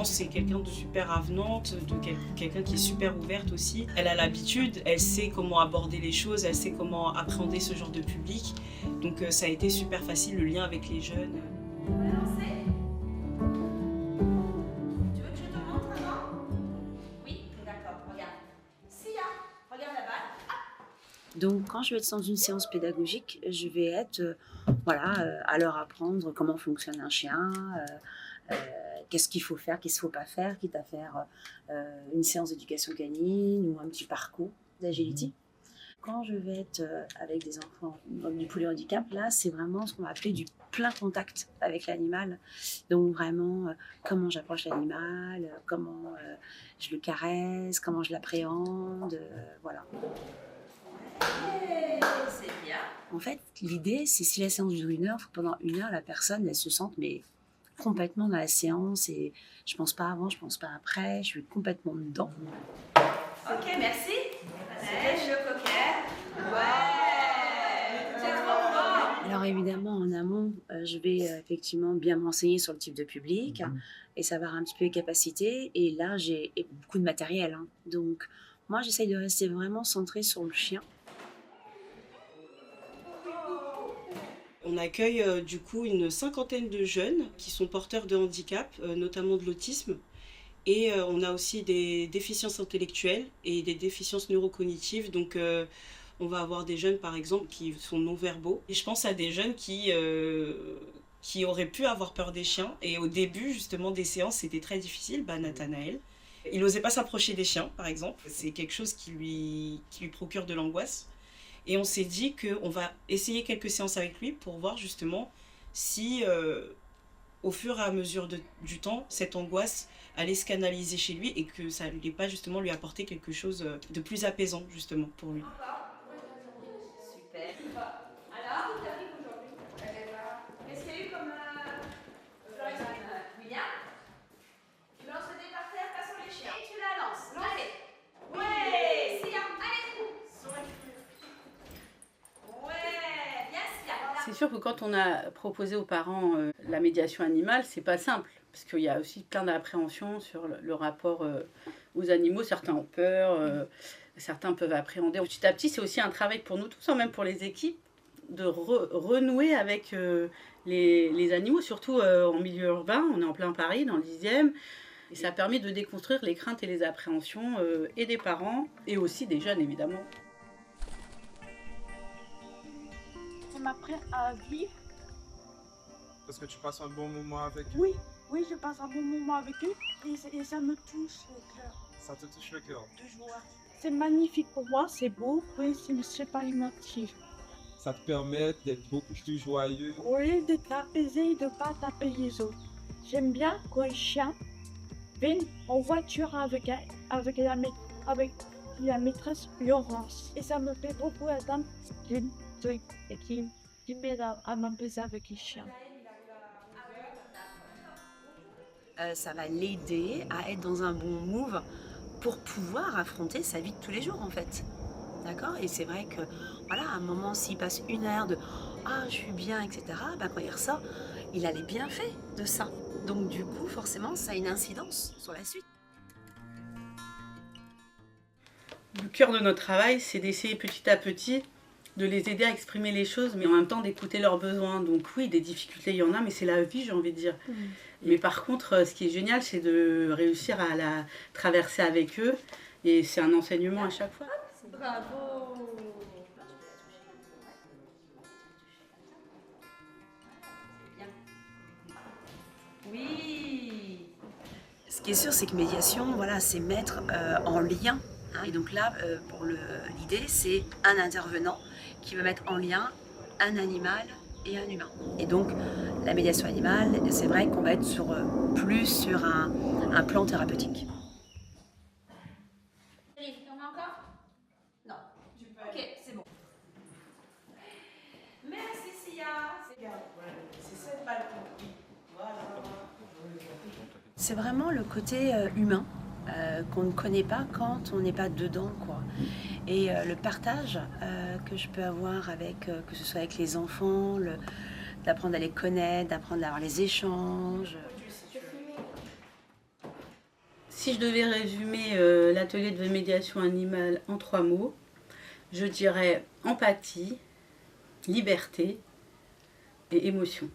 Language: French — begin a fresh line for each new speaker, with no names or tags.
pense que c'est quelqu'un de super avenante, quelqu'un qui est super ouverte aussi. Elle a l'habitude, elle sait comment aborder les choses, elle sait comment appréhender ce genre de public. Donc ça a été super facile, le lien avec les jeunes.
On va lancer. Tu veux que je te montre avant? Oui, d'accord, regarde. Sia, regarde la balle.
Donc, quand je vais être dans une séance pédagogique, je vais être à leur apprendre comment fonctionne un chien, qu'est-ce qu'il faut faire, qu'est-ce qu'il ne faut pas faire, quitte à faire une séance d'éducation canine ou un petit parcours d'agility. Quand je vais être avec des enfants du polyhandicap, là, c'est vraiment ce qu'on va appeler du plein contact avec l'animal. Donc, vraiment, comment j'approche l'animal, comment je le caresse, comment je l'appréhende, voilà.
C'est bien.
En fait, l'idée, c'est si la séance dure 1 heure, faut que pendant 1 heure, la personne, elle se sente complètement dans la séance et je pense pas avant, je pense pas après, je suis complètement dedans.
Ok, merci. Allez, le coquet. Ouais. C'est trop fort.
Alors évidemment, en amont, je vais effectivement bien m'enseigner sur le type de public et savoir un petit peu les capacités. Et là, j'ai beaucoup de matériel. Hein. Donc, moi, j'essaye de rester vraiment centrée sur le chien.
On accueille du coup une 50aine de jeunes qui sont porteurs de handicap, notamment de l'autisme. Et on a aussi des déficiences intellectuelles et des déficiences neurocognitives. Donc on va avoir des jeunes par exemple qui sont non-verbaux. Et je pense à des jeunes qui auraient pu avoir peur des chiens. Et au début justement des séances, c'était très difficile. Nathanaël, il n'osait pas s'approcher des chiens par exemple. C'est quelque chose qui lui procure de l'angoisse. Et on s'est dit qu'on va essayer quelques séances avec lui pour voir justement si, au fur et à mesure du temps, cette angoisse allait se canaliser chez lui et que ça n'allait pas justement lui apporter quelque chose de plus apaisant justement pour lui.
Super. Alors, qui t'arrive aujourd'hui? Qu'est-ce qu'il y a eu comme... William? Tu lances le dé par terre, passons les chiens. Et tu la lances. Allez. Ouais, Sia, allez. Ouais, bien Sia.
C'est sûr que quand on a proposé aux parents la médiation animale, c'est pas simple, parce qu'il y a aussi plein d'appréhensions sur le rapport aux animaux. Certains ont peur, certains peuvent appréhender. Petit à petit, c'est aussi un travail pour nous tous, même pour les équipes, de renouer avec les animaux, surtout en milieu urbain. On est en plein Paris, dans le 10e. Et ça permet de déconstruire les craintes et les appréhensions et des parents, et aussi des jeunes, évidemment.
Ça m'apprend à vivre.
Parce que tu passes un bon moment avec eux.
Oui, je passe un bon moment avec eux et ça me touche le cœur.
Ça te touche le cœur.
De joie. C'est magnifique pour moi, c'est beau, oui, c'est pas émotif.
Ça te permet d'être beaucoup plus joyeux.
Oui, d'être apaisé et de ne pas taper les autres. J'aime bien quand les chiens viennent en voiture avec la maîtresse Laurence. Et ça me fait beaucoup attendre qui m'aide à m'apaiser avec les chiens.
Ça va l'aider à être dans un bon move pour pouvoir affronter sa vie de tous les jours en fait. D'accord? Et c'est vrai que à un moment s'il passe 1 heure de je suis bien, etc., quand il ressort, il a les bienfaits de ça. Donc du coup, forcément, ça a une incidence sur la suite.
Le cœur de notre travail, c'est d'essayer petit à petit de les aider à exprimer les choses, mais en même temps d'écouter leurs besoins. Donc oui, des difficultés, il y en a, mais c'est la vie, j'ai envie de dire. Mais par contre, ce qui est génial, c'est de réussir à la traverser avec eux. Et c'est un enseignement à chaque fois.
Bravo. Oui.
Ce qui est sûr, c'est que médiation, c'est mettre en lien. Et donc là, l'idée, c'est un intervenant qui va mettre en lien un animal et un humain. Et donc, la médiation animale, c'est vrai qu'on va être plus sur un plan thérapeutique.
T'en as encore? Non. Ok, c'est bon. Merci Sia.
C'est cette balle pour lui. Voilà.
C'est vraiment le côté humain qu'on ne connaît pas quand on n'est pas dedans, quoi. Et le partage que je peux avoir avec, que ce soit avec les enfants, d'apprendre à les connaître, d'apprendre à avoir les échanges.
Si je devais résumer l'atelier de médiation animale en 3 mots, je dirais empathie, liberté et émotion.